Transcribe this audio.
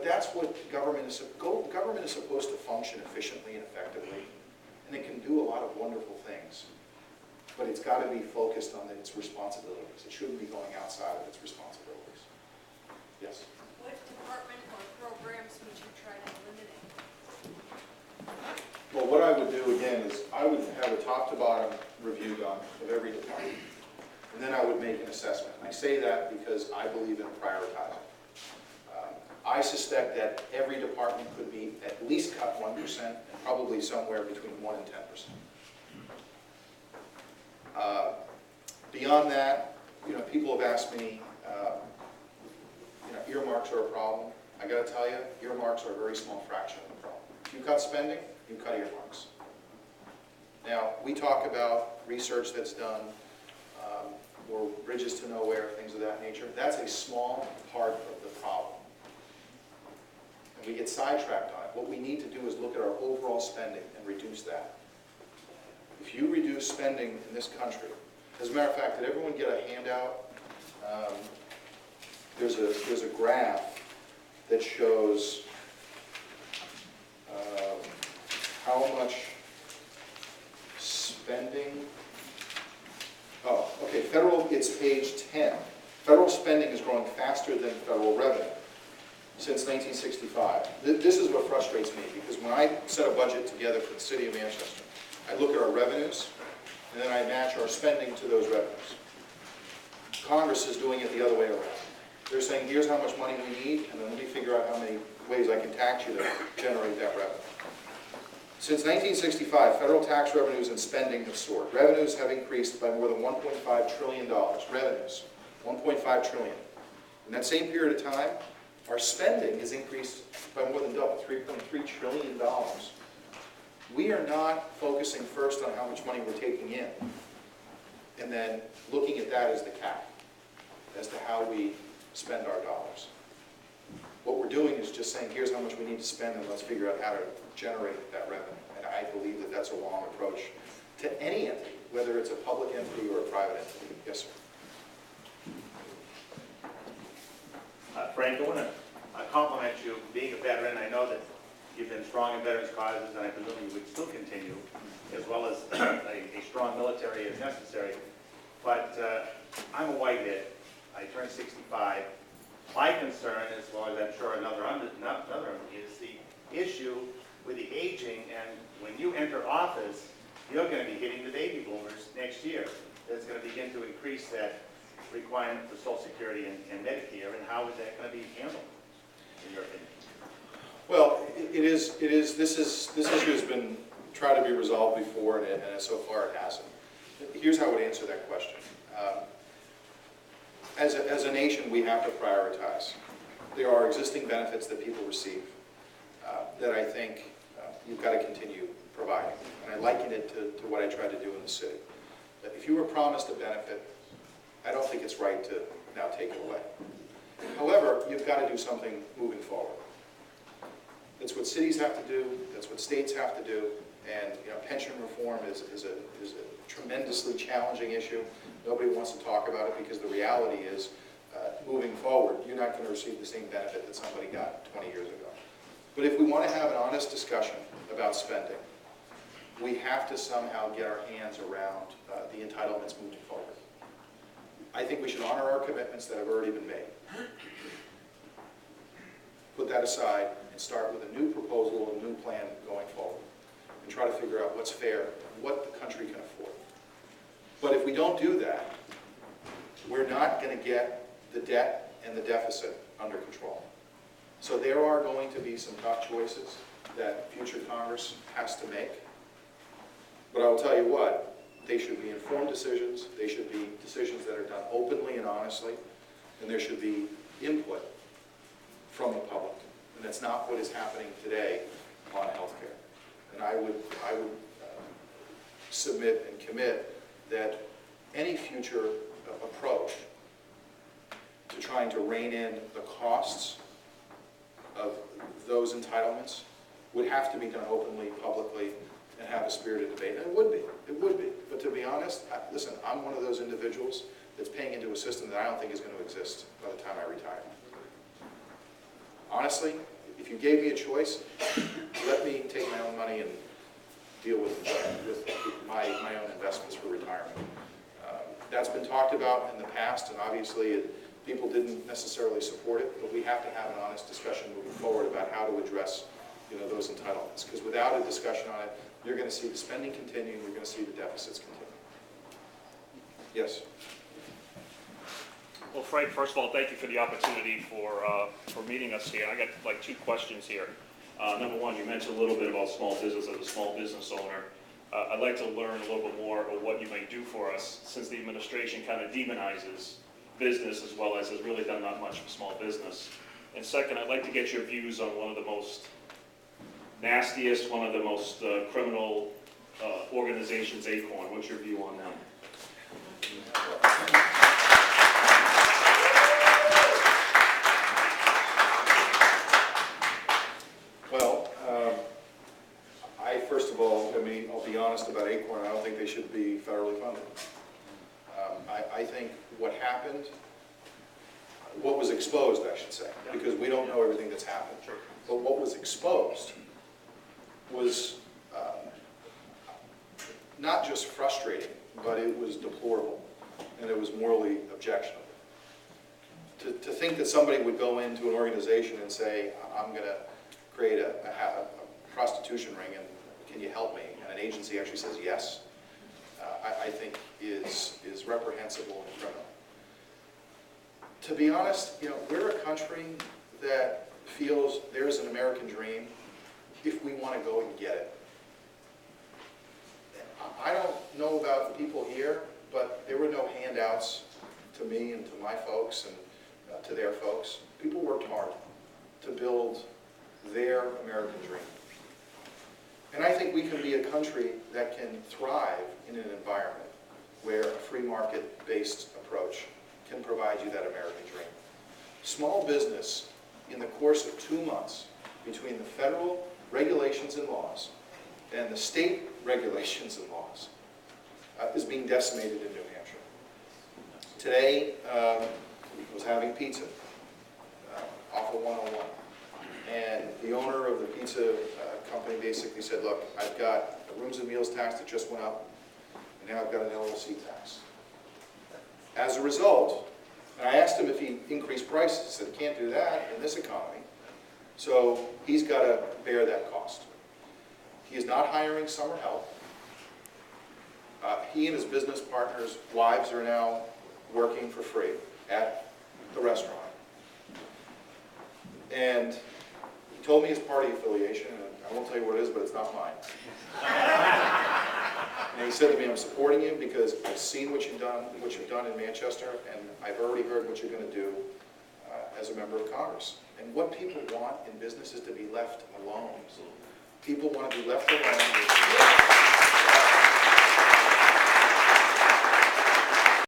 But that's what government is supposed to function efficiently and effectively, and it can do a lot of wonderful things. But it's got to be focused on its responsibilities. It shouldn't be going outside of its responsibilities. Yes? What department or programs would you try to eliminate? Well, what I would do again is I would have a top to bottom review done of every department. And then I would make an assessment. I say that because I believe in prioritizing. I suspect that every department could be at least cut 1% and probably somewhere between 1 and 10%. Beyond that, people have asked me, earmarks are a problem. I got to tell you, earmarks are a very small fraction of the problem. If you cut spending, you cut earmarks. Now, we talk about research that's done, or bridges to nowhere, things of that nature. That's a small part of the problem. And we get sidetracked on it. What we need to do is look at our overall spending and reduce that. If you reduce spending in this country, as a matter of fact, did everyone get a handout? There's a graph that shows how much spending. Oh, okay, it's page 10. Federal spending is growing faster than federal revenue since 1965. This is what frustrates me, because when I set a budget together for the city of Manchester, I look at our revenues, and then I match our spending to those revenues. Congress is doing it the other way around. They're saying, here's how much money we need, and then let me figure out how many ways I can tax you to generate that revenue. Since 1965, federal tax revenues and spending have soared. Revenues have increased by more than $1.5 trillion. Revenues, $1.5 trillion. In that same period of time, our spending has increased by more than double, $3.3 trillion. We are not focusing first on how much money we're taking in, and then looking at that as the cap, as to how we spend our dollars. What we're doing is just saying, here's how much we need to spend, and let's figure out how to generate that revenue. And I believe that that's a wrong approach to any entity, whether it's a public entity or a private entity. Yes, sir. Frank, I want to compliment you being a veteran. I know that you've been strong in veterans' causes, and I presume you would still continue, as well as a strong military if necessary. But I'm a whitehead. I turned 65. My concern, as well as I'm sure another is the issue with the aging, and when you enter office, you're going to be hitting the baby boomers next year. That's going to begin to increase that requirement for Social Security and Medicare, and how is that going to be handled, in your opinion? Well, this issue has been tried to be resolved before, and so far it hasn't. Here's how I would answer that question. As a nation, we have to prioritize. There are existing benefits that people receive that I think you've got to continue providing. And I liken it to what I tried to do in the city. That if you were promised a benefit, I don't think it's right to now take it away. However, you've got to do something moving forward. That's what cities have to do, that's what states have to do, and pension reform is a tremendously challenging issue. Nobody wants to talk about it because the reality is, moving forward, you're not going to receive the same benefit that somebody got 20 years ago. But if we want to have an honest discussion about spending, we have to somehow get our hands around the entitlements moving forward. I think we should honor our commitments that have already been made. Put that aside and start with a new proposal, a new plan going forward, and try to figure out what's fair and what the country can afford. But if we don't do that, we're not going to get the debt and the deficit under control. So there are going to be some tough choices that future Congress has to make. But I will tell you what, they should be informed decisions, they should be decisions that are done openly and honestly, and there should be input from the public. And that's not what is happening today on healthcare. And I would submit and commit that any future approach to trying to rein in the costs of those entitlements would have to be done openly, publicly, and have a spirited debate. And it would be. But to be honest, listen, I'm one of those individuals that's paying into a system that I don't think is going to exist by the time I retire. honestly, if you gave me a choice, let me take my own money and deal with my own investments for retirement. That's been talked about in the past, and obviously people didn't necessarily support it, but we have to have an honest discussion moving forward about how to address those entitlements. Because without a discussion on it, you're going to see the spending continue, you're going to see the deficits continue. Yes? Well, Frank, first of all, thank you for the opportunity for meeting us here. I got like 2 questions here. Number one, you mentioned a little bit about small business as a small business owner. I'd like to learn a little bit more about what you may do for us, since the administration kind of demonizes business as well as has really done not much for small business. And second, I'd like to get your views on one of the most nastiest, one of the most criminal organizations, Acorn. What's your view on them? Well, first of all, I'll be honest about Acorn. I don't think they should be federally funded. I think what happened, what was exposed, I should say, because we don't know everything that's happened. Sure. But what was exposed was not just frustrating, but it was deplorable, and it was morally objectionable. To think that somebody would go into an organization and say, I'm going to create a prostitution ring, and can you help me? And an agency actually says yes, I think is reprehensible and criminal. To be honest, we're a country that feels there's an American dream if we want to go and get it. I don't know about the people here, but there were no handouts to me and to my folks and to their folks. People worked hard to build their American dream. And I think we can be a country that can thrive in an environment where a free market-based approach can provide you that American dream. Small business, in the course of 2 months, between the federal regulations and laws and the state regulations and laws, is being decimated in New Hampshire. Today, I was having pizza off of 101, and the owner of the pizza company basically said, look, I've got a rooms and meals tax that just went up, and now I've got an LLC tax. As a result, and I asked him if he increased prices. He said, can't do that in this economy. So he's got to bear that cost. He is not hiring summer help. He and his business partners' wives are now working for free at the restaurant. And he told me his party affiliation, and I won't tell you what it is, but it's not mine. And he said to me, I'm supporting you because I've seen what you've done in Manchester, and I've already heard what you're going to do as a member of Congress. And what people want in business is to be left alone. People want to be left alone.